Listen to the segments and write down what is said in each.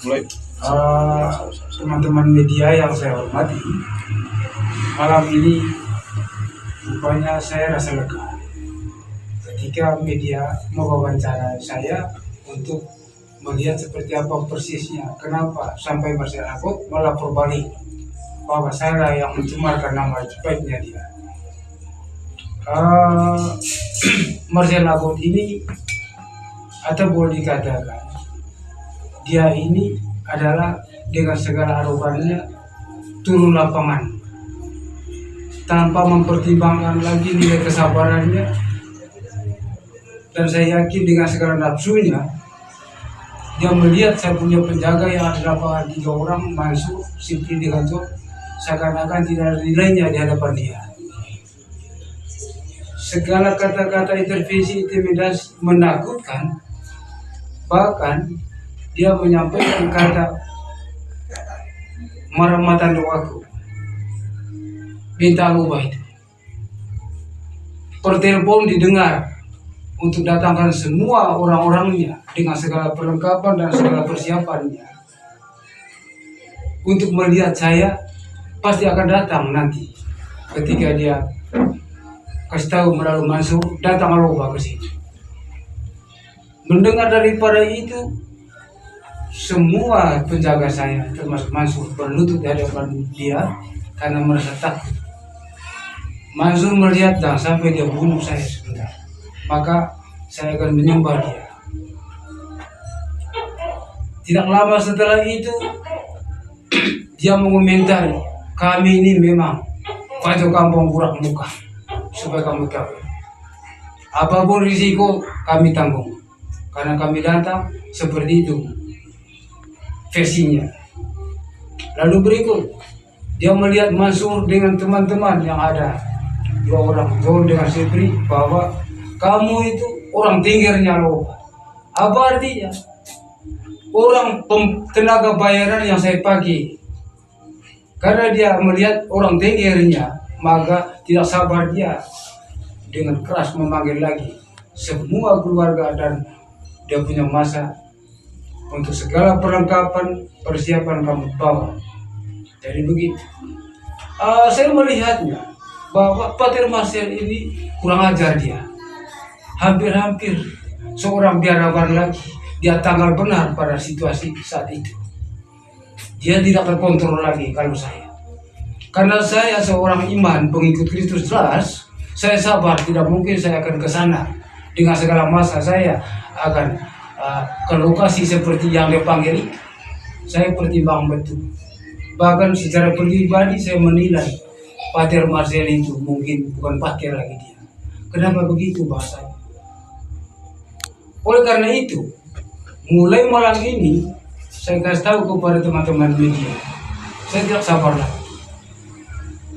Mulai. Teman-teman media yang saya hormati, malam ini rupanya saya rasa lega ketika media mewawancara saya untuk melihat seperti apa persisnya, kenapa sampai Marcel Agot melapor balik bahwa saya yang mencemarkan nama baiknya dia. Marcel Agot ini, atau boleh dikatakan dia ini adalah dengan segala arogannya turun lapangan tanpa mempertimbangkan lagi nilai kesabarannya, dan saya yakin dengan segala nafsunya dia melihat saya punya penjaga yang ada di lapangan 3 orang masuk simply dengan tuh seakan-akan tidak ada nilainya di hadapan dia. Segala kata-kata intervensi intimidasi menakutkan, bahkan dia menyampaikan kata maramatan doaku, minta ubah itu. Per telepon didengar untuk datangkan semua orang-orangnya dengan segala perlengkapan dan segala persiapannya untuk melihat saya. Pasti akan datang nanti ketika dia kasih tahu melalui Mansur, datang Aloba ke sini. Mendengar daripada itu, semua penjaga saya termasuk Mansur berlutut di hadapan dia karena merasa takut. Mansur melihat dan sampai dia bunuh saya sebentar, maka saya akan menyembah dia. Tidak lama setelah itu dia mengomentari, kami ini memang kacau kampung burak muka supaya kamu tahu, apapun risiko kami tanggung karena kami datang seperti itu versinya. Lalu berikut dia melihat Mansur dengan teman-teman yang ada 2 orang, John dengan Sepri, bahwa kamu itu orang tinggernya loh. Apa artinya? Orang tenaga bayaran yang saya pakai. Karena dia melihat orang tinggernya, maka tidak sabar dia dengan keras memanggil lagi semua keluarga dan dia punya masa untuk segala perlengkapan persiapan kamu bawa. Jadi begitu. Saya melihatnya bahwa Pater Marcel ini kurang ajar dia. Hampir-hampir seorang biarawan lagi. Dia tanggal benar pada situasi saat itu. Dia tidak terkontrol lagi kalau saya. Karena saya seorang iman pengikut Kristus jelas, saya sabar, tidak mungkin saya akan ke sana. Dengan segala masa saya akan ke lokasi seperti yang dia panggil. Saya pertimbang betul. Bahkan secara pribadi saya menilai Pater Marcel itu mungkin bukan pater lagi dia. Kenapa begitu bahasanya? Oleh karena itu, mulai malam ini saya kasih tahu kepada teman-teman media, saya tidak sabar lagi.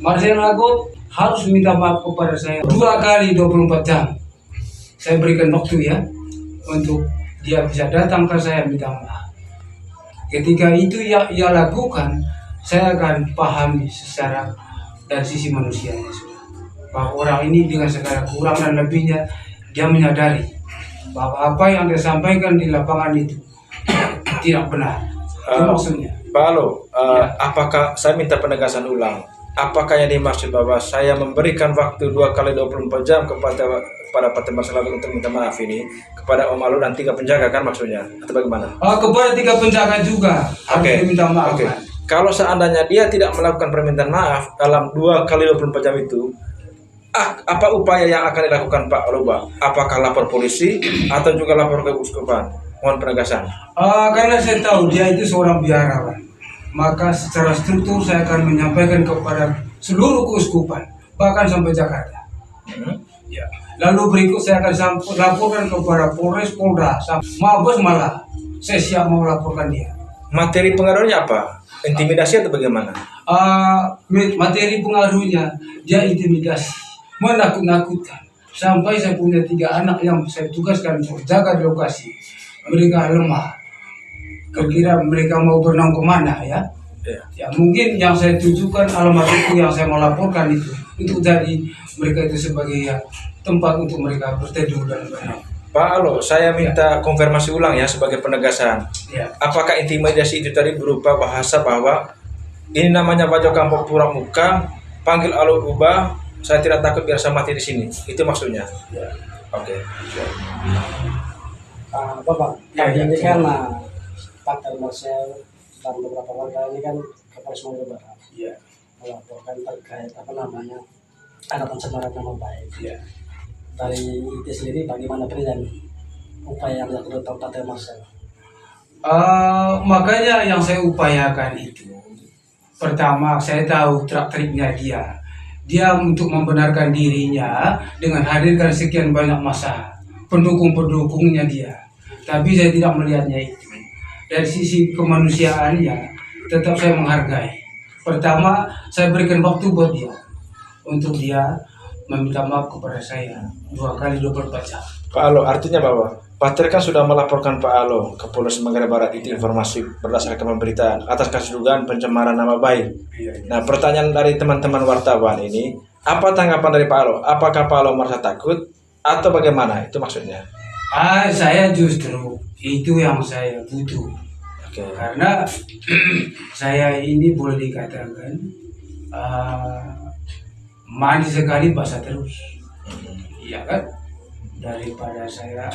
Marcel Agot harus minta maaf kepada saya 2 kali 24 jam. Saya berikan waktu ya untuk dia bisa datang ke saya minta maaf. Ketika itu ia lakukan, saya akan pahami secara dari sisi manusianya sudah, bahwa orang ini dengan segala kurang dan lebihnya dia menyadari bahwa apa yang dia sampaikan di lapangan itu tidak benar. Itu maksudnya. Pak Alo, apakah saya minta penegasan ulang? Apakah yang dimaksud bahwa saya memberikan waktu 2 kali 24 jam kepada Pater Marcel Agot untuk minta maaf ini kepada Om Alo dan 3 penjaga kan maksudnya? Atau bagaimana? Kepada 3 penjaga juga harus diminta maaf. Okay. Kalau seandainya dia tidak melakukan permintaan maaf dalam 2 kali 24 jam itu, apa upaya yang akan dilakukan Pak Aloba? Apakah lapor polisi atau juga lapor ke uskupan? Mohon penegasan. Karena saya tahu dia itu seorang biarawan, maka secara struktur saya akan menyampaikan kepada seluruh keuskupan, bahkan sampai Jakarta. Ya. Lalu berikut saya akan laporkan kepada Polres, Polda, Mabes malah. Saya siap mau laporkan dia. Materi pengaruhnya apa? Intimidasi atau bagaimana? Materi pengaruhnya dia intimidasi, menakut-nakutkan. Sampai saya punya 3 anak yang saya tugaskan untuk jaga di lokasi. Mereka lemah. Kira-kira mereka mau berenang kemana ya? Ya mungkin yang saya tujukan alamat itu yang saya mau laporkan itu untuk jadi mereka itu sebagai tempat untuk mereka berteduh dan berenang. Pak Alo, saya minta konfirmasi ulang ya sebagai penegasan. Ya. Apakah intimidasi itu tadi berupa bahasa bahwa ini namanya Bajo Kampung Pura Muka, panggil Alo ubah, saya tidak takut biar saya mati di sini. Itu maksudnya. Ya. Oke. Bapak, Ya, ya, ini ya. kan Pak Marcel dan beberapa warga ini kan ke Polres Sumatera Barat Ya. melaporkan terkait ada pencemaran nama baik. Ya. Dari itu sendiri bagaimana penilaian upaya yang dilakukan Pak Marcel? Makanya yang saya upayakan itu, pertama saya tahu trik-triknya dia untuk membenarkan dirinya dengan hadirkan sekian banyak massa pendukung-pendukungnya dia, tapi saya tidak melihatnya itu dari sisi kemanusiaannya. Tetap saya menghargai. Pertama saya berikan waktu buat dia untuk dia meminta maaf kepada saya 2 kali 24 jam. Pak Alo, artinya bahwa Pak Ter kan sudah melaporkan Pak Alo ke Polres Manggarai Barat itu informasi berdasarkan pemberitaan atas kasus dugaan pencemaran nama baik. Nah, pertanyaan dari teman-teman wartawan ini, apa tanggapan dari Pak Alo? Apakah Pak Alo merasa takut atau bagaimana? Itu maksudnya. Saya justru itu yang saya butuh. Oke. Karena saya ini boleh dikatakan manis sekali bahasa terus, iya kan? Daripada saya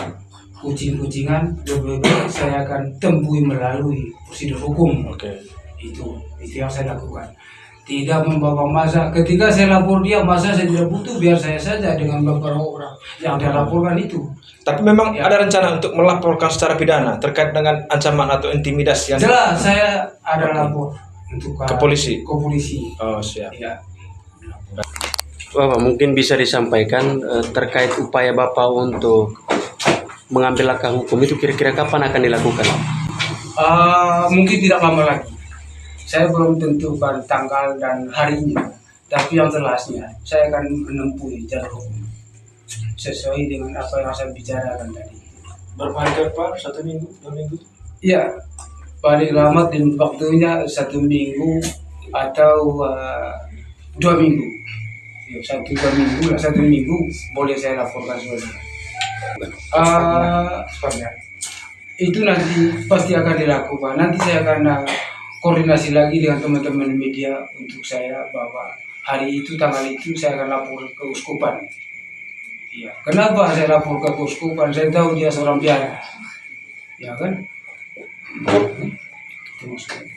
kucing-kucingan, lebih baik saya akan tempuhi melalui prosedur hukum. Oke. Itu yang saya lakukan. Tidak membawa masa. Ketika saya lapor dia, masa saya tidak butuh, biar saya saja dengan beberapa orang yang dia laporkan itu. Tapi memang Ya. ada rencana untuk melaporkan secara pidana terkait dengan ancaman atau intimidasi yang Jelas saya ada lapor untuk ke polisi. Ke polisi. Oh, siap. Ya. Bapak mungkin bisa disampaikan terkait upaya Bapak untuk mengambil langkah hukum itu kira-kira kapan akan dilakukan? Mungkin tidak lama lagi. Saya belum tentukan tanggal dan harinya, tapi yang jelasnya saya akan menempuh jalur hukum sesuai dengan apa yang saya bicarakan tadi. Berapa hari ke depan? 1 minggu, 2 minggu? Iya, paling lama tim waktunya 1 minggu atau 2 minggu. Ya, 1 minggu boleh saya laporkan saudara. Sepatnya. Itu nanti pasti akan dilakukan. Nanti saya akan koordinasi lagi dengan teman-teman media untuk saya bahwa hari itu tanggal itu saya akan lapor ke uskupan. Iya. Kenapa saya lapor ke uskupan? Saya tahu dia seorang biara, ya kan? Itu maksudnya.